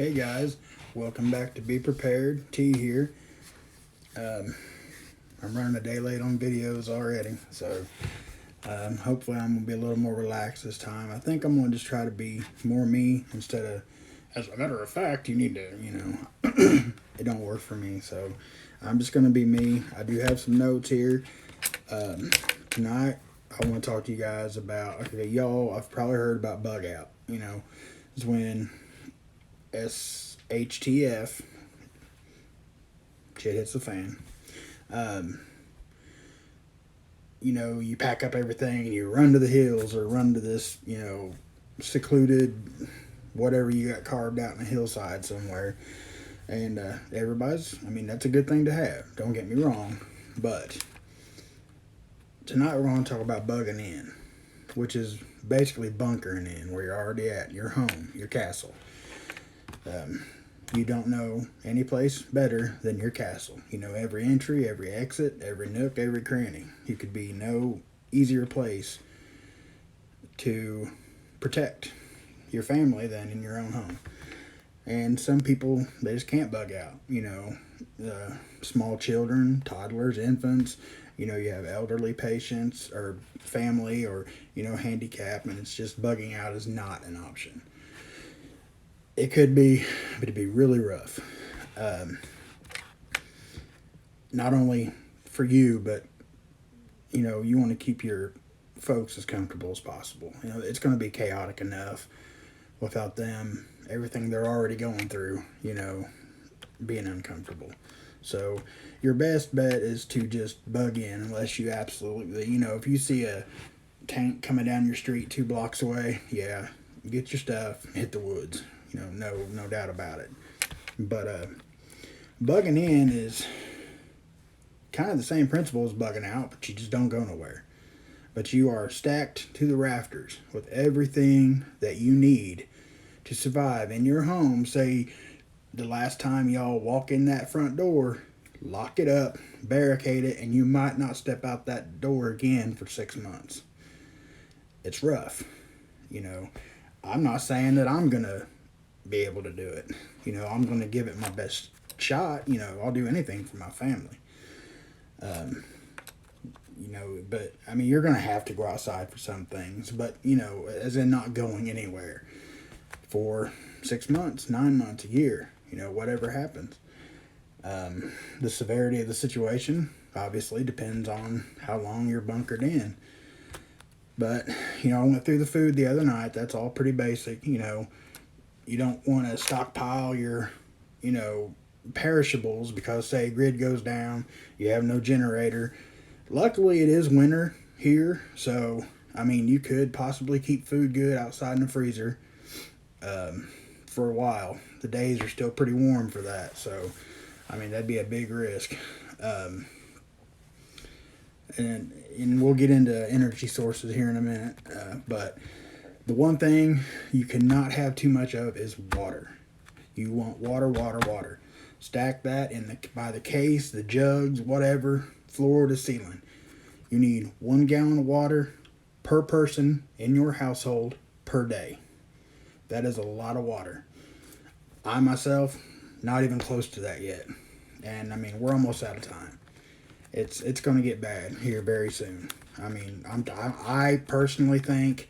Hey guys, welcome back to Be Prepared. T here. Um, I'm running a day late on videos already, so hopefully I'm gonna be a little more relaxed this time. I think I'm gonna just try to be more me instead of, as a matter of fact, you need to, it don't work for me. So I'm just gonna be me. I do have some notes here. Um, Tonight I want to talk to you guys about. Okay, y'all, I've probably heard about bug out. It's when SHTF shit hits the fan. Um, you pack up everything and you run to the hills or run to this, secluded whatever you got carved out in the hillside somewhere. And that's a good thing to have. Don't get me wrong. But tonight we're going to talk about bugging in, which is basically bunkering in where you're already at, your home, your castle. You don't know any place better than your castle. You know every entry, every exit, every nook, every cranny. You could be no easier place to protect your family than in your own home. And some people, they just can't bug out. Small children, toddlers, infants. You have elderly patients or family or, handicap, and it's just bugging out is not an option. It could be, but it'd be really rough. Um, Not only for you, but you want to keep your folks as comfortable as possible. It's going to be chaotic enough without them, everything they're already going through, being uncomfortable. So your best bet is to just bug in unless you absolutely, if you see a tank coming down your street 2 blocks away, yeah, get your stuff and hit the woods. No doubt about it. But bugging in is kind of the same principle as bugging out, but you just don't go nowhere. But you are stacked to the rafters with everything that you need to survive in your home. Say the last time y'all walk in that front door, lock it up, barricade it, and you might not step out that door again for 6 months. It's rough. I'm not saying that I'm going to be able to do it. I'm going to give it my best shot. I'll do anything for my family. But I mean, you're going to have to go outside for some things, but, as in not going anywhere for 6 months, 9 months, a year, whatever happens. The severity of the situation obviously depends on how long you're bunkered in. But, I went through the food the other night. That's all pretty basic. You don't want to stockpile your, perishables because, say, grid goes down, you have no generator. Luckily, it is winter here, so, you could possibly keep food good outside in the freezer for a while. The days are still pretty warm for that, so, that'd be a big risk. And we'll get into energy sources here in a minute, but the one thing you cannot have too much of is water. You want water, water, water. Stack that by the case, the jugs, whatever, floor to ceiling. You need 1 gallon of water per person in your household per day. That is a lot of water. I myself, not even close to that yet. And we're almost out of time. It's going to get bad here very soon. I personally think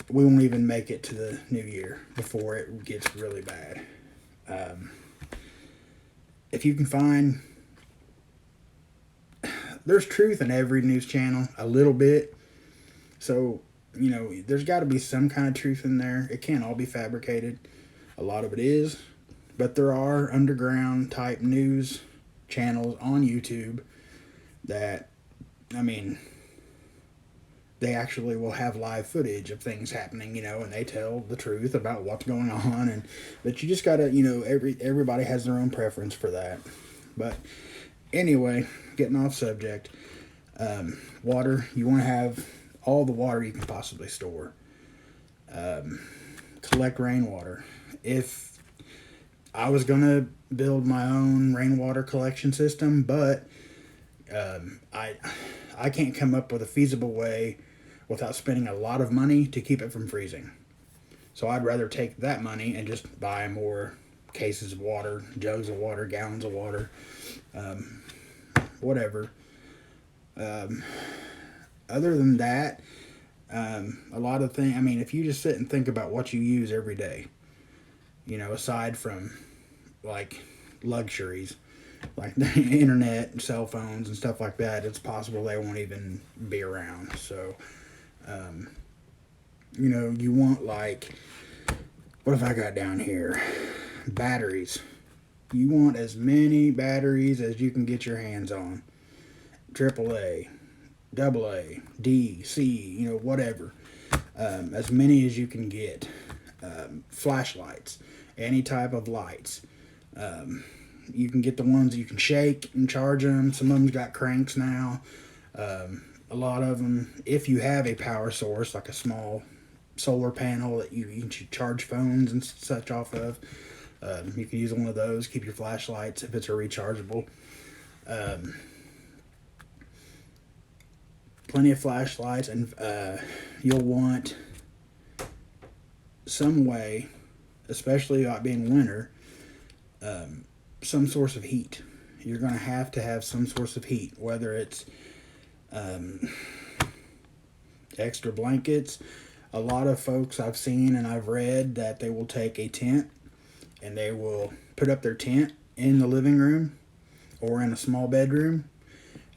we won't even make it to the new year before it gets really bad. If you can find, there's truth in every news channel, a little bit. So, there's got to be some kind of truth in there. It can't all be fabricated. A lot of it is. But there are underground type news channels on YouTube that, they actually will have live footage of things happening, and they tell the truth about what's going on. But you just gotta, everybody has their own preference for that. But anyway, getting off subject, water, you want to have all the water you can possibly store. Collect rainwater. If I was gonna build my own rainwater collection system, but I can't come up with a feasible way without spending a lot of money to keep it from freezing. So I'd rather take that money and just buy more cases of water, jugs of water, gallons of water, whatever. Um, Other than that, a lot of things. I mean, if you just sit and think about what you use every day, aside from like luxuries, like the internet and cell phones and stuff like that, it's possible they won't even be around. So, um, you want like, what have I got down here? Batteries. You want as many batteries as you can get your hands on. AAA, AA, D, C, whatever. As many as you can get. Flashlights, any type of lights. You can get the ones you can shake and charge them. Some of them's got cranks now. A lot of them, if you have a power source, like a small solar panel that you can charge phones and such off of, you can use one of those. Keep your flashlights if it's a rechargeable. Plenty of flashlights, and you'll want some way, especially being winter, some source of heat. You're going to have some source of heat, whether it's extra blankets. A lot of folks I've seen and I've read that they will take a tent and they will put up their tent in the living room or in a small bedroom,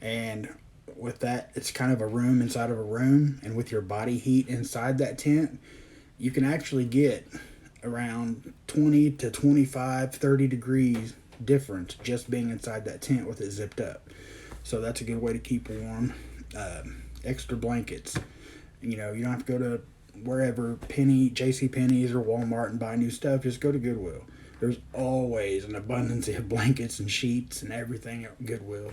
and with that, it's kind of a room inside of a room, and with your body heat inside that tent, you can actually get around 20 to 25, 30 degrees difference just being inside that tent with it zipped up. So that's a good way to keep warm. Extra blankets. You don't have to go to wherever, JC Penney's or Walmart and buy new stuff. Just go to Goodwill. There's always an abundance of blankets and sheets and everything at Goodwill.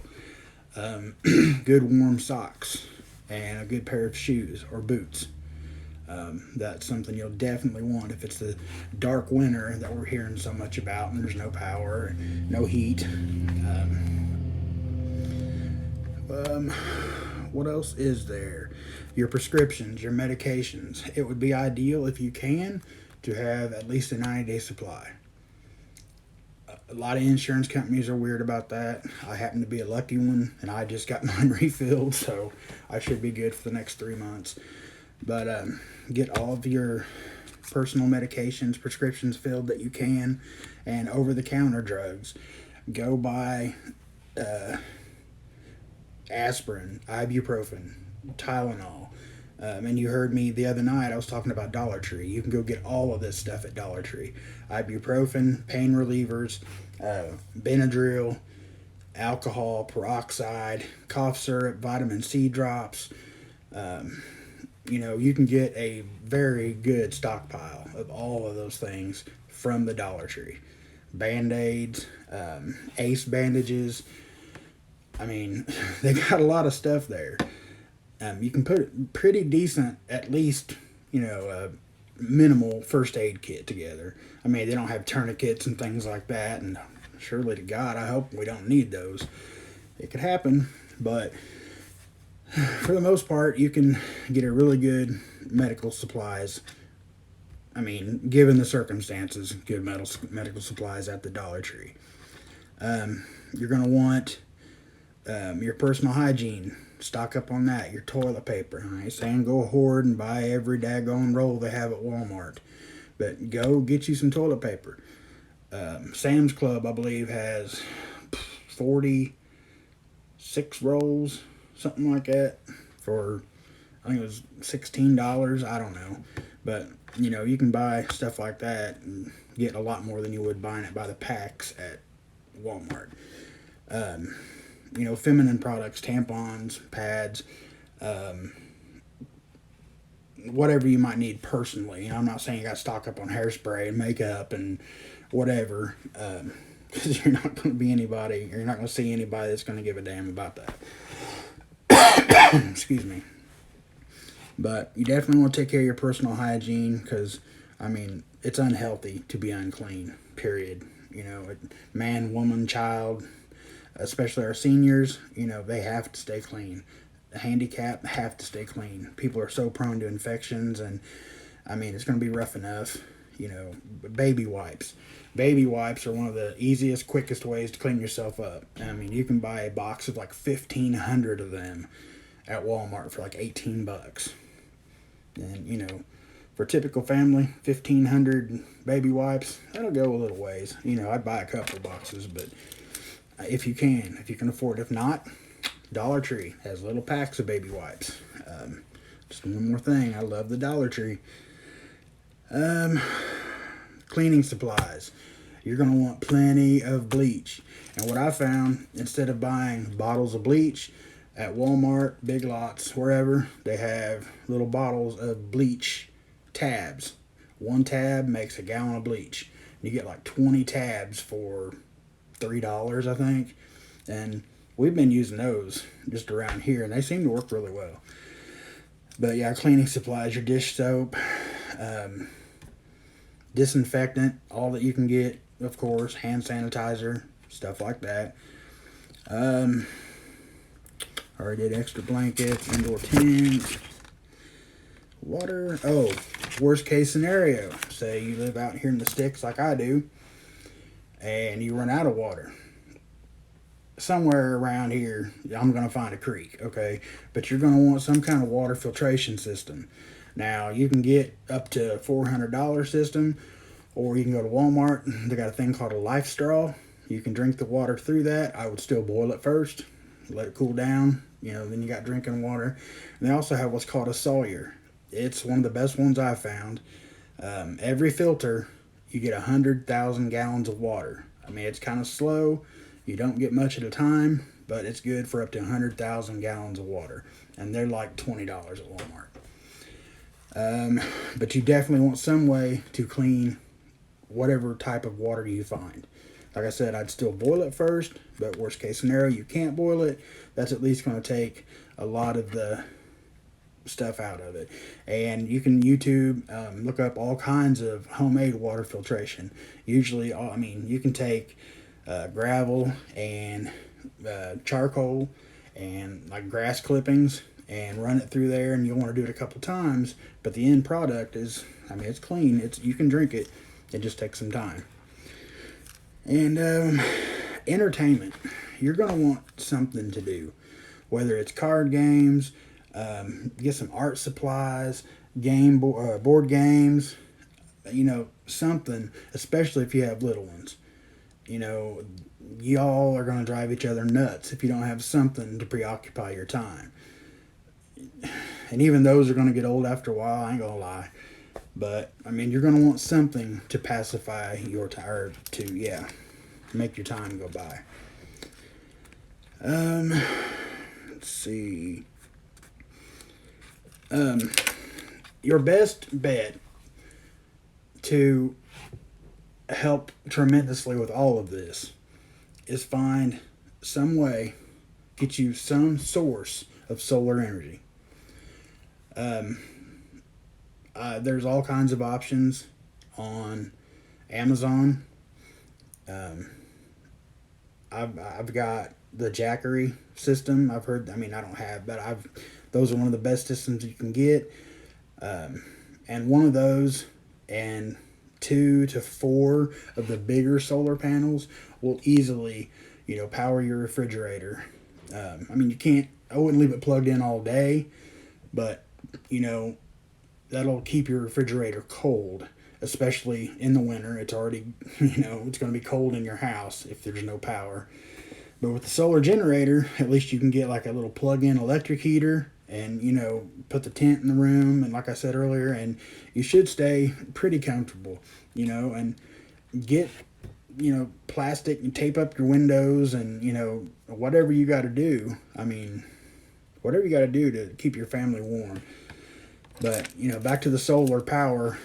Good warm socks and a good pair of shoes or boots. That's something you'll definitely want if it's the dark winter that we're hearing so much about and there's no power, no heat. What else is there? Your prescriptions, your medications. It would be ideal if you can to have at least a 90-day supply. A lot of insurance companies are weird about that. I happen to be a lucky one, and I just got mine refilled, so I should be good for the next 3 months. But get all of your personal medications, prescriptions filled that you can, and over-the-counter drugs. Go buy aspirin, ibuprofen, Tylenol. And you heard me the other night, I was talking about Dollar Tree. You can go get all of this stuff at Dollar Tree. Ibuprofen, pain relievers, Benadryl, alcohol, peroxide, cough syrup, vitamin C drops. You can get a very good stockpile of all of those things from the Dollar Tree. Band-Aids, Ace bandages. I mean, they got a lot of stuff there. You can put pretty decent, at least, minimal first aid kit together. I mean, they don't have tourniquets and things like that, and surely to God, I hope we don't need those. It could happen, but for the most part, you can get a really good medical supplies. I mean, given the circumstances, good medical supplies at the Dollar Tree. You're going to want your personal hygiene. Stock up on that. Your toilet paper. I ain't saying go hoard and buy every daggone roll they have at Walmart, but go get you some toilet paper. Sam's Club, I believe, has 46 rolls, something like that, for, I think it was $16. I don't know. But, you can buy stuff like that and get a lot more than you would buying it by the packs at Walmart. Feminine products, tampons, pads, whatever you might need personally. I'm not saying you got to stock up on hairspray and makeup and whatever, because you're not going to be anybody, or you're not going to see anybody that's going to give a damn about that. Excuse me. But you definitely want to take care of your personal hygiene, because, it's unhealthy to be unclean, period. Man, woman, child, especially our seniors, they have to stay clean. The handicapped have to stay clean. People are so prone to infections, and I mean, it's going to be rough enough. You know, baby wipes. Baby wipes are one of the easiest, quickest ways to clean yourself up. I mean, you can buy a box of like 1,500 of them at Walmart for like 18 bucks. And, you know, for a typical family, 1,500 baby wipes, that'll go a little ways. You know, I'd buy a couple of boxes, but if you can afford it. If not, Dollar Tree has little packs of baby wipes. Just one more thing, I love the Dollar Tree. Cleaning supplies. You're going to want plenty of bleach. And what I found, instead of buying bottles of bleach at Walmart, Big Lots, wherever, they have little bottles of bleach tabs. One tab makes a gallon of bleach. You get like 20 tabs for $3, I think. And we've been using those just around here, and they seem to work really well. But yeah, cleaning supplies, your dish soap, disinfectant, all that you can get, of course, hand sanitizer, stuff like that. Already did extra blankets, indoor tents, water. Oh, worst case scenario. Say you live out here in the sticks like I do, and you run out of water. Somewhere around here, I'm going to find a creek, okay? But you're going to want some kind of water filtration system. Now, you can get up to a $400 system, or you can go to Walmart. They got a thing called a Life Straw. You can drink the water through that. I would still boil it first, let it cool down. You know, then you got drinking water. And they also have what's called a Sawyer. It's one of the best ones I've found. Every filter, you get 100,000 gallons of water. I mean, it's kind of slow. You don't get much at a time, but it's good for up to 100,000 gallons of water. And they're like $20 at Walmart. But you definitely want some way to clean whatever type of water you find. Like I said, I'd still boil it first, but worst case scenario, you can't boil it. That's at least going to take a lot of the stuff out of it. And you can YouTube, look up all kinds of homemade water filtration. Usually, you can take gravel and charcoal and like grass clippings and run it through there, and you'll want to do it a couple times, but the end product is, it's clean. You can drink it. It just takes some time. And entertainment. You're going to want something to do, whether it's card games, get some art supplies, board games, something, especially if you have little ones. Y'all are going to drive each other nuts if you don't have something to preoccupy your time. And even those are going to get old after a while, I ain't going to lie. But, you're going to want something to pacify your time, or make your time go by. Let's see. Your best bet to help tremendously with all of this is find some way, get you some source of solar energy. There's all kinds of options on Amazon. I've got the Jackery system. I've heard, I don't have, but those are one of the best systems you can get. And one of those and 2 to 4 of the bigger solar panels will easily, power your refrigerator. I wouldn't leave it plugged in all day, but, that'll keep your refrigerator cold, especially in the winter. It's already, it's going to be cold in your house if there's no power. But with the solar generator, at least you can get like a little plug-in electric heater and, put the tent in the room. And like I said earlier, and you should stay pretty comfortable, and get, plastic and tape up your windows and, whatever you got to do. Whatever you got to do to keep your family warm. But, back to the solar power,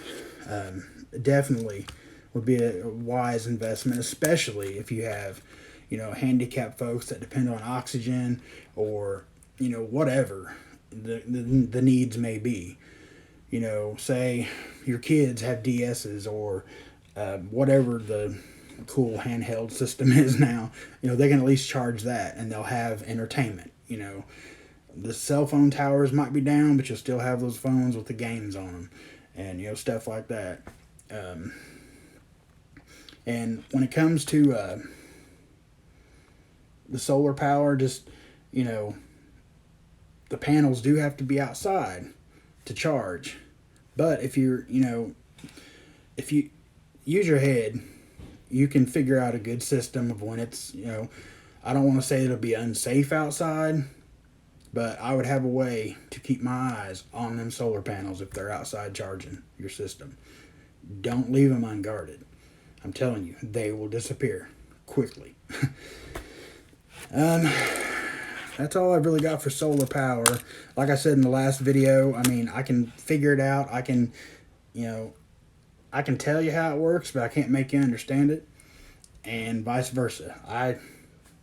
definitely would be a wise investment, especially if you have, handicapped folks that depend on oxygen or, whatever the needs may be. Say your kids have DSs or whatever the cool handheld system is now, they can at least charge that and they'll have entertainment, The cell phone towers might be down, but you'll still have those phones with the games on them. and stuff like that. And when it comes to the solar power, just the panels do have to be outside to charge. But if if you use your head, you can figure out a good system of when it's, I don't want to say it'll be unsafe outside, but I would have a way to keep my eyes on them solar panels if they're outside charging your system. Don't leave them unguarded. I'm telling you, they will disappear quickly. That's all I've really got for solar power. Like I said in the last video, I mean, I can figure it out. I can tell you how it works, but I can't make you understand it. And vice versa. I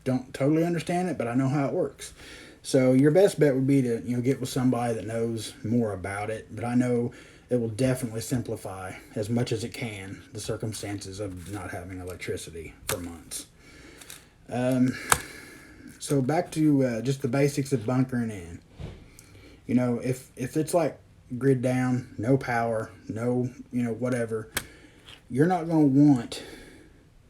don't totally understand it, but I know how it works. So your best bet would be to, get with somebody that knows more about it. But I know it will definitely simplify as much as it can the circumstances of not having electricity for months. So back to just the basics of bunkering in. If it's like grid down, no power, no, whatever, you're not going to want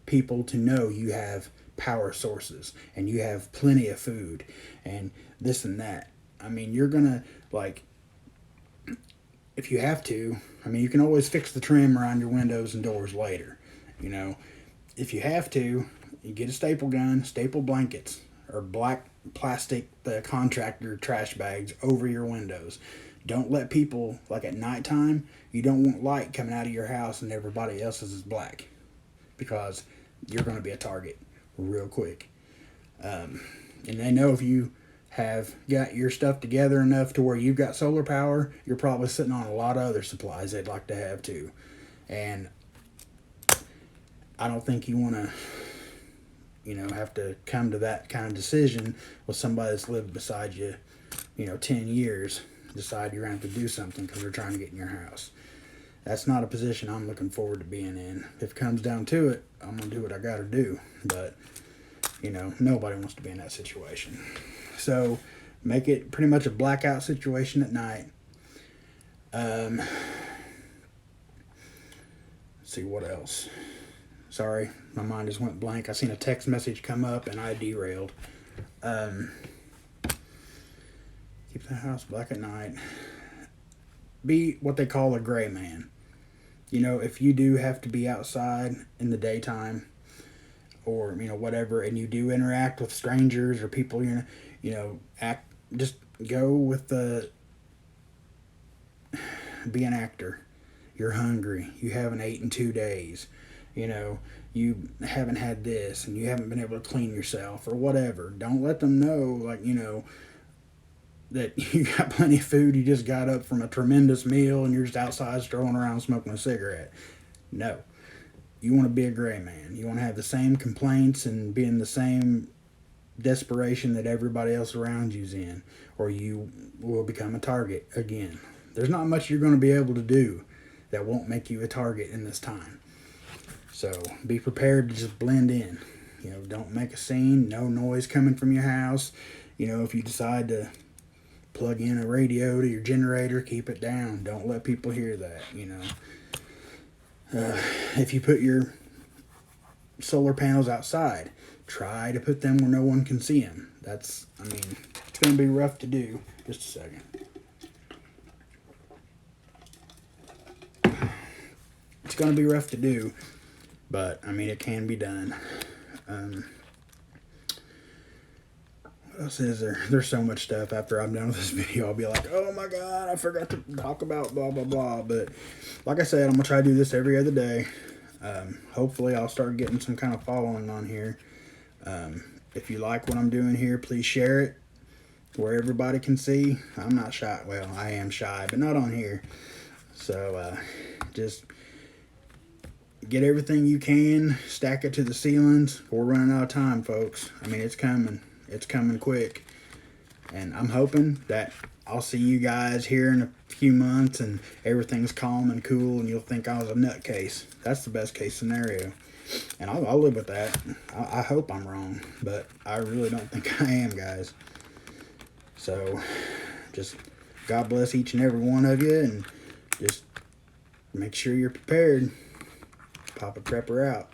people to know you have power sources and you have plenty of food and this and that. I mean, you're going to, if you have to, I mean, you can always fix the trim around your windows and doors later. If you have to, you get a staple gun, staple blankets, or black plastic, the contractor trash bags over your windows. Don't let people, at nighttime, you don't want light coming out of your house and everybody else's is black, because you're going to be a target real quick. And they know if you have got your stuff together enough to where you've got solar power, you're probably sitting on a lot of other supplies they'd like to have too. And I don't think you want to, have to come to that kind of decision with somebody that's lived beside you, 10 years, decide you're going to have to do something because they're trying to get in your house. That's not a position I'm looking forward to being in. If it comes down to it, I'm going to do what I got to do. But, nobody wants to be in that situation. So make it pretty much a blackout situation at night. Let's see what else. Sorry, my mind just went blank. I seen a text message come up and I derailed. Keep the house black at night. Be what they call a gray man. If you do have to be outside in the daytime or, whatever, and you do interact with strangers or people, just go with be an actor. You're hungry. You haven't eaten in 2 days. You haven't had this and you haven't been able to clean yourself or whatever. Don't let them know, that you got plenty of food. You just got up from a tremendous meal and you're just outside strolling around smoking a cigarette. No. You want to be a gray man. You want to have the same complaints and be in the same desperation that everybody else around you's in, or you will become a target again. There's not much you're going to be able to do that won't make you a target in this time. So be prepared to just blend in. Don't make a scene. No noise coming from your house. If you decide to plug in a radio to your generator, keep it down. Don't let people hear that. If you put your solar panels outside, try to put them where no one can see them. It's going to be rough to do. Just a second. It's going to be rough to do, but it can be done. What else is there? There's so much stuff. After I'm done with this video, I'll be like, oh my god, I forgot to talk about blah blah blah. But like I said, I'm gonna try to do this every other day. Hopefully I'll start getting some kind of following on here. If you like what I'm doing here, please share it where everybody can see. I'm not shy. Well, I am shy, but not on here. So just get everything you can, stack it to the ceilings. We're running out of time, folks. It's coming. It's coming quick. And I'm hoping that I'll see you guys here in a few months and everything's calm and cool and you'll think I was a nutcase. That's the best case scenario. And I'll live with that. I hope I'm wrong, but I really don't think I am, guys. So, just God bless each and every one of you, and just Make sure you're prepared. Papa Prepper out.